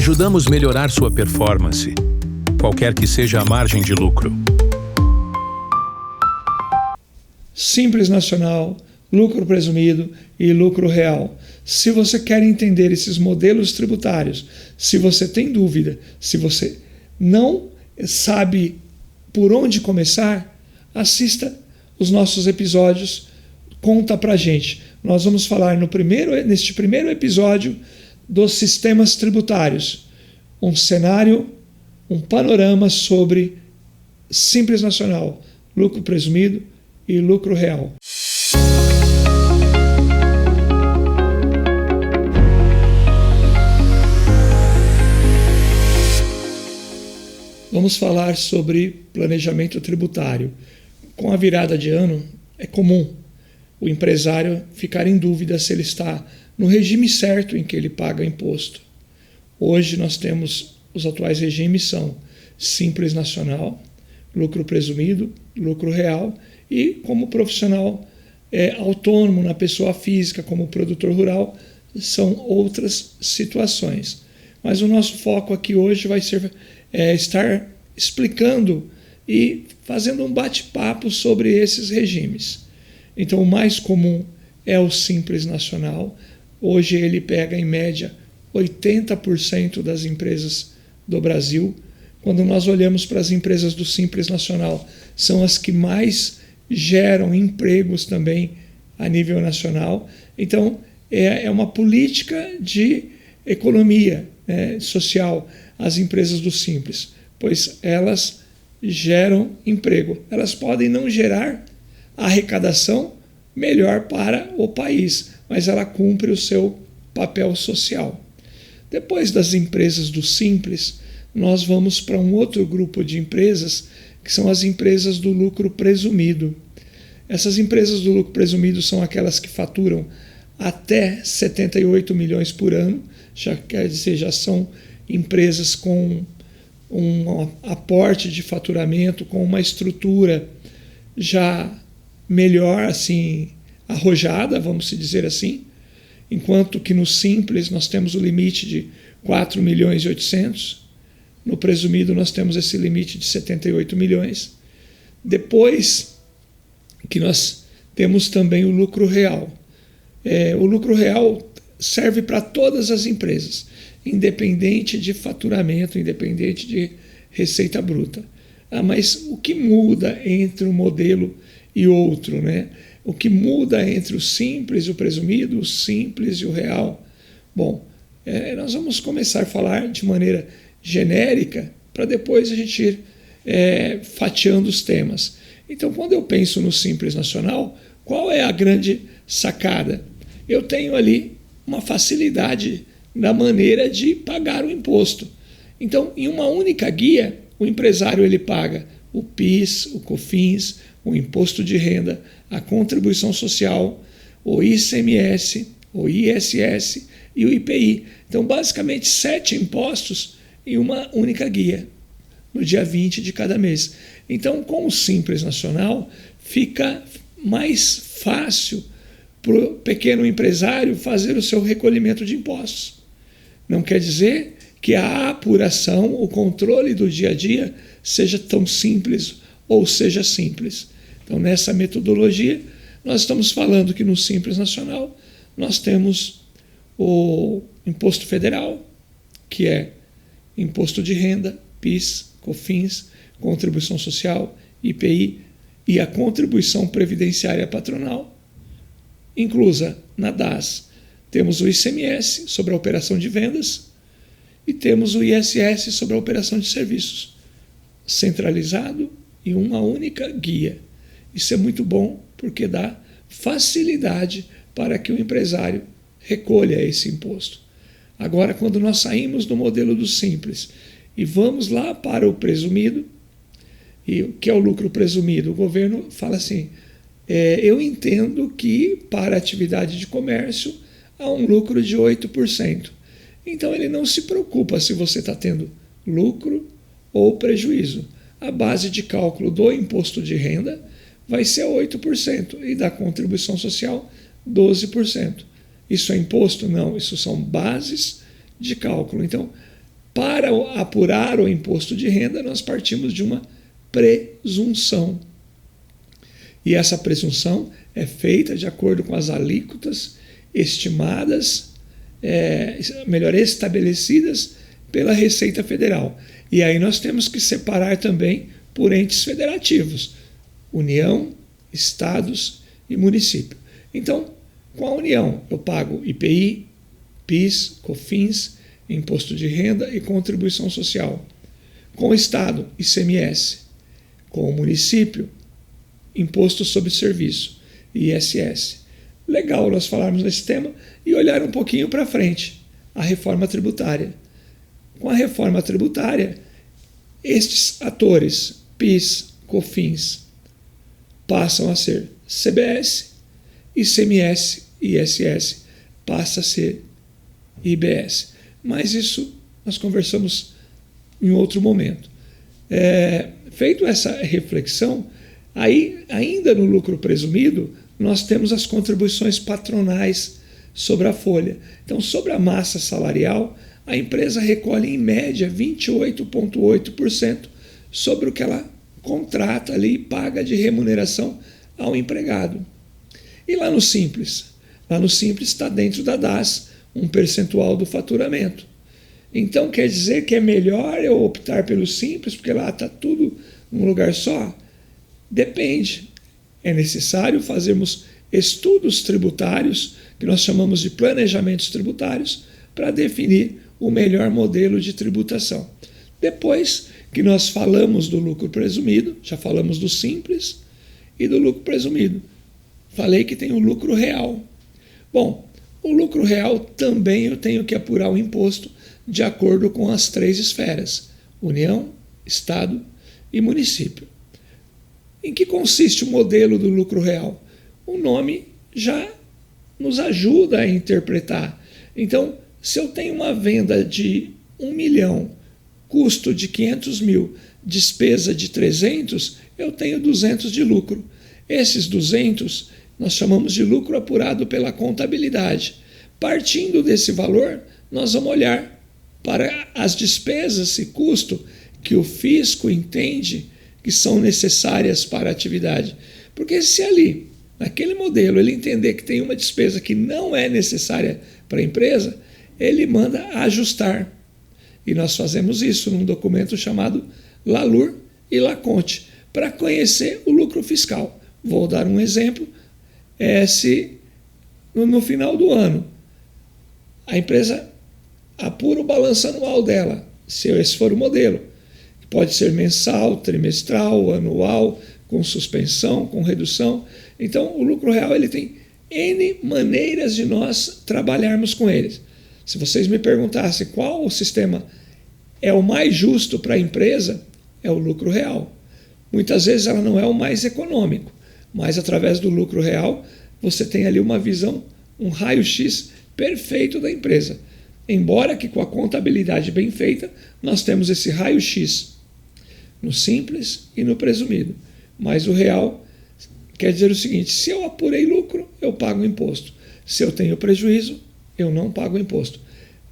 Ajudamos a melhorar sua performance, qualquer que seja a margem de lucro. Simples Nacional, lucro presumido e lucro real. Se você quer entender esses modelos tributários, se você tem dúvida, se você não sabe por onde começar, assista os nossos episódios, conta pra gente. Nós vamos falar neste primeiro episódio dos sistemas tributários, um cenário, um panorama sobre Simples Nacional, lucro presumido e lucro real. Vamos falar sobre planejamento tributário. Com a virada de ano, é comum o empresário ficar em dúvida se ele está no regime certo em que ele paga imposto. Hoje nós temos os atuais regimes são Simples Nacional, lucro presumido, lucro real e como profissional autônomo na pessoa física, como produtor rural, são outras situações. Mas o nosso foco aqui hoje vai ser estar explicando e fazendo um bate-papo sobre esses regimes. Então, o mais comum é o Simples Nacional. Hoje ele pega, em média, 80% das empresas do Brasil. Quando nós olhamos para as empresas do Simples Nacional, são as que mais geram empregos também a nível nacional. Então, é uma política de economia social, as empresas do Simples, pois elas geram emprego. Elas podem não gerar arrecadação melhor para o país, mas ela cumpre o seu papel social. Depois das empresas do Simples, nós vamos para um outro grupo de empresas, que são as empresas do lucro presumido. Essas empresas do lucro presumido são aquelas que faturam até 78 milhões por ano, já quer dizer, já são empresas com um aporte de faturamento, com uma estrutura já melhor, assim, arrojada, vamos dizer assim, enquanto que no Simples nós temos o limite de 4 milhões e 800, no presumido nós temos esse limite de 78 milhões. Depois que nós temos também o lucro real. O lucro real serve para todas as empresas, independente de faturamento, independente de receita bruta. Mas o que muda entre um modelo e outro, né? O que muda entre o Simples e o presumido, o Simples e o real? Bom, nós vamos começar a falar de maneira genérica para depois a gente ir fatiando os temas. Então, quando eu penso no Simples Nacional, qual é a grande sacada? Eu tenho ali uma facilidade na maneira de pagar o imposto. Então, em uma única guia, o empresário ele paga o PIS, o COFINS, o imposto de renda, a contribuição social, o ICMS, o ISS e o IPI. Então, basicamente, 7 impostos em uma única guia, no dia 20 de cada mês. Então, com o Simples Nacional, fica mais fácil para o pequeno empresário fazer o seu recolhimento de impostos. Não quer dizer que a apuração, o controle do dia a dia seja tão simples ou seja simples. Então, nessa metodologia, nós estamos falando que no Simples Nacional nós temos o imposto federal, que é imposto de renda, PIS, COFINS, contribuição social, IPI e a contribuição previdenciária patronal, inclusa na DAS. Temos o ICMS sobre a operação de vendas e temos o ISS sobre a operação de serviços, centralizado em uma única guia. Isso é muito bom porque dá facilidade para que o empresário recolha esse imposto. Agora, quando nós saímos do modelo do Simples e vamos lá para o presumido, e o que é o lucro presumido? O governo fala assim, eu entendo que para atividade de comércio há um lucro de 8%. Então ele não se preocupa se você está tendo lucro ou prejuízo. A base de cálculo do imposto de renda vai ser 8% e da contribuição social 12%. Isso é imposto? Não, isso são bases de cálculo. Então, Para apurar o imposto de renda, nós partimos de uma presunção. E essa presunção é feita de acordo com as alíquotas estimadas, estabelecidas pela Receita Federal. E aí nós temos que separar também por entes federativos: União, Estados e município. Então, com a União, eu pago IPI, PIS, COFINS, Imposto de Renda e Contribuição Social. Com o Estado, ICMS. Com o município, Imposto sobre Serviço, ISS. Legal nós falarmos nesse tema e olhar um pouquinho para frente, a reforma tributária. Com a reforma tributária, estes atores, PIS, COFINS, passam a ser CBS, ICMS e ISS passa a ser IBS. Mas isso nós conversamos em outro momento. Feito essa reflexão, aí, ainda no lucro presumido, nós temos as contribuições patronais sobre a folha. Então, sobre a massa salarial, a empresa recolhe em média 28,8% sobre o que ela contrata ali e paga de remuneração ao empregado. E lá no Simples? Lá no Simples está dentro da DAS um percentual do faturamento. Então quer dizer que é melhor eu optar pelo Simples, porque lá está tudo num lugar só? Depende. É necessário fazermos estudos tributários, que nós chamamos de planejamentos tributários, para definir o melhor modelo de tributação. Depois que nós falamos do lucro presumido, já falamos do Simples e do lucro presumido. Falei que tem o lucro real. Bom, o lucro real também eu tenho que apurar o imposto de acordo com as 3 esferas: União, Estado e município. Em que consiste o modelo do lucro real? O nome já nos ajuda a interpretar. Então, se eu tenho uma venda de 1 milhão, custo de 500 mil, despesa de 300, eu tenho 200 de lucro. Esses 200 nós chamamos de lucro apurado pela contabilidade. Partindo desse valor, nós vamos olhar para as despesas e custo que o fisco entende que são necessárias para a atividade. Porque se ali, naquele modelo, ele entender que tem uma despesa que não é necessária para a empresa, ele manda ajustar. E nós fazemos isso num documento chamado LALUR e LACONTE, para conhecer o lucro fiscal. Vou dar um exemplo. Se no final do ano a empresa apura o balanço anual dela, se esse for o modelo, pode ser mensal, trimestral, anual, com suspensão, com redução. Então, o lucro real ele tem N maneiras de nós trabalharmos com eles. Se vocês me perguntassem qual o sistema é o mais justo para a empresa, é o lucro real. Muitas vezes ela não é o mais econômico, mas através do lucro real você tem ali uma visão, um raio-x perfeito da empresa. Embora que com a contabilidade bem feita, nós temos esse raio-x no Simples e no presumido. Mas o real quer dizer o seguinte: se eu apurei lucro, eu pago imposto. Se eu tenho prejuízo, eu não pago imposto.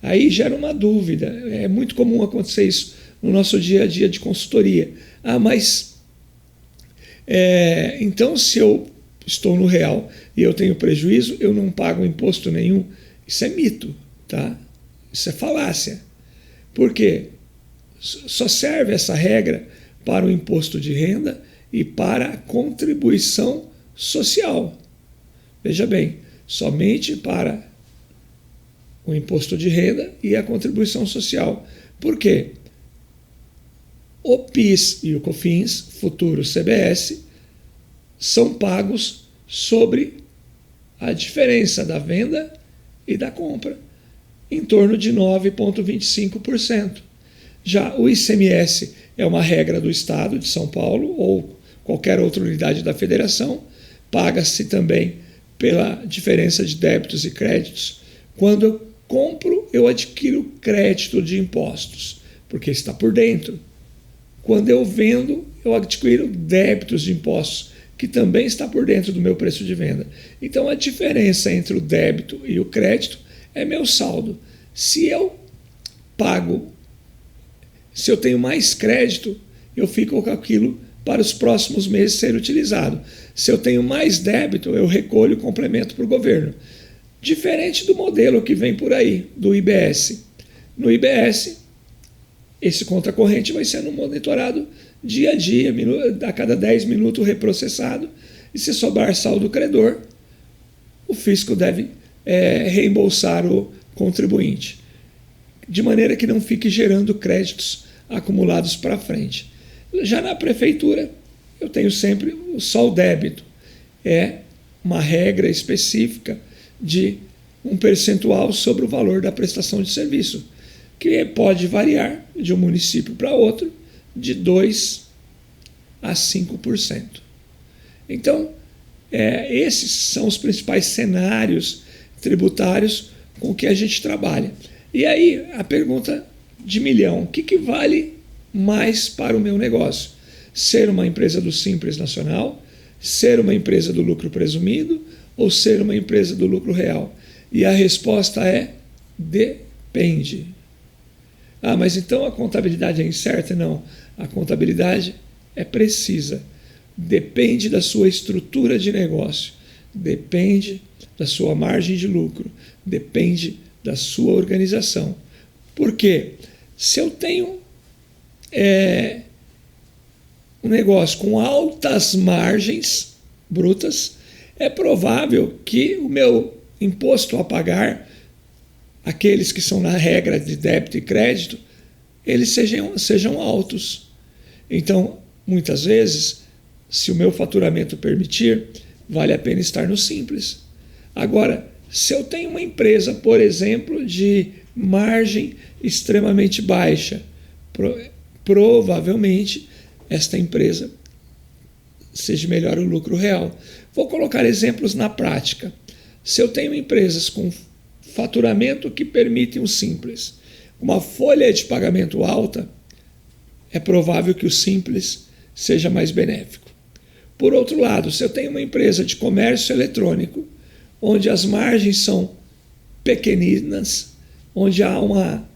Aí gera uma dúvida. É muito comum acontecer isso no nosso dia a dia de consultoria. Então se eu estou no real e eu tenho prejuízo, eu não pago imposto nenhum. Isso é mito, tá? Isso é falácia. Por quê? Só serve essa regra para o imposto de renda e para a contribuição social. Veja bem, somente para o imposto de renda e a contribuição social. Por quê? O PIS e o COFINS, futuro CBS, são pagos sobre a diferença da venda e da compra, em torno de 9,25%. Já o ICMS é uma regra do Estado de São Paulo ou qualquer outra unidade da federação, paga-se também pela diferença de débitos e créditos. Quando eu compro, eu adquiro crédito de impostos, porque está por dentro. Quando eu vendo, eu adquiro débitos de impostos, que também está por dentro do meu preço de venda. Então, a diferença entre o débito e o crédito é meu saldo. Se eu pago Se eu tenho mais crédito, eu fico com aquilo para os próximos meses ser utilizado. Se eu tenho mais débito, eu recolho o complemento para o governo. Diferente do modelo que vem por aí, do IBS. No IBS, esse conta corrente vai sendo monitorado dia a dia, a cada 10 minutos reprocessado, e se sobrar saldo credor, o fisco deve reembolsar o contribuinte, de maneira que não fique gerando créditos acumulados para frente. Já na prefeitura, eu tenho sempre só o débito. É uma regra específica de um percentual sobre o valor da prestação de serviço, que pode variar de um município para outro de 2% a 5%. Então, esses são os principais cenários tributários com que a gente trabalha. E aí, a pergunta de milhão: o que vale mais para o meu negócio? Ser uma empresa do Simples Nacional, ser uma empresa do lucro presumido ou ser uma empresa do lucro real? E a resposta é: depende. Ah, mas então a contabilidade é incerta? Não, a contabilidade é precisa. Depende da sua estrutura de negócio, depende da sua margem de lucro, depende da sua organização. Por quê? Se eu tenho um negócio com altas margens brutas, é provável que o meu imposto a pagar, aqueles que são na regra de débito e crédito, eles sejam altos. Então, muitas vezes, se o meu faturamento permitir, vale a pena estar no Simples. Agora, se eu tenho uma empresa, por exemplo, de margem extremamente baixa, provavelmente esta empresa seja melhor o lucro real. Vou colocar exemplos na prática. Se eu tenho empresas com faturamento que permitem o Simples, uma folha de pagamento alta, é provável que o Simples seja mais benéfico. Por outro lado, se eu tenho uma empresa de comércio eletrônico, onde as margens são pequeninas, onde há uma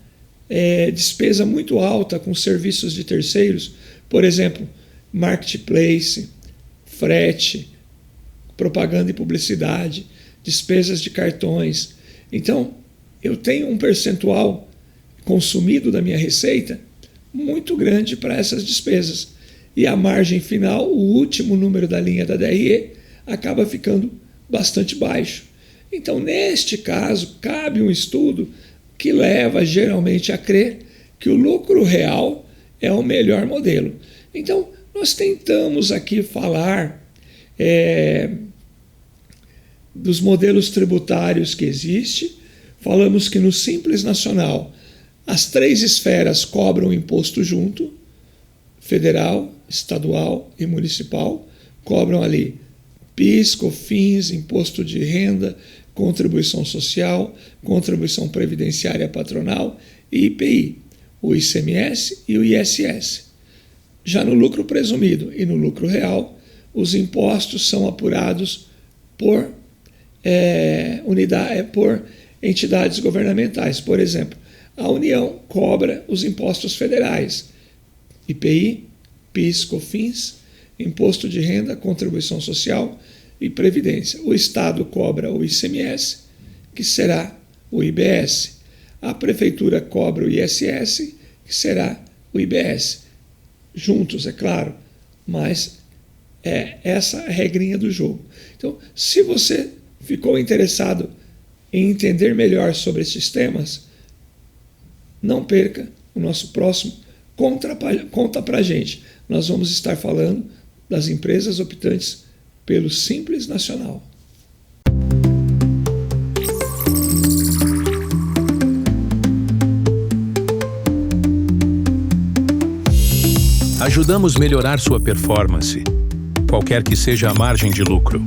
despesa muito alta com serviços de terceiros, por exemplo, marketplace, frete, propaganda e publicidade, despesas de cartões. Então, eu tenho um percentual consumido da minha receita muito grande para essas despesas. E a margem final, o último número da linha da DRE, acaba ficando bastante baixo. Então, neste caso, cabe um estudo que leva geralmente a crer que o lucro real é o melhor modelo. Então, nós tentamos aqui falar dos modelos tributários que existem. Falamos que no Simples Nacional as 3 esferas cobram imposto junto: federal, estadual e municipal. Cobram ali PIS, COFINS, imposto de renda, contribuição social, contribuição previdenciária patronal e IPI, o ICMS e o ISS. Já no lucro presumido e no lucro real, os impostos são apurados por entidades governamentais. Por exemplo, a União cobra os impostos federais: IPI, PIS, COFINS, imposto de renda, contribuição social e previdência. O Estado cobra o ICMS, que será o IBS. A Prefeitura cobra o ISS, que será o IBS. Juntos, é claro, mas é essa a regrinha do jogo. Então, se você ficou interessado em entender melhor sobre esses temas, não perca o nosso próximo Conta Pra Gente. Nós vamos estar falando das empresas optantes pelo Simples Nacional. Ajudamos a melhorar sua performance, qualquer que seja a margem de lucro.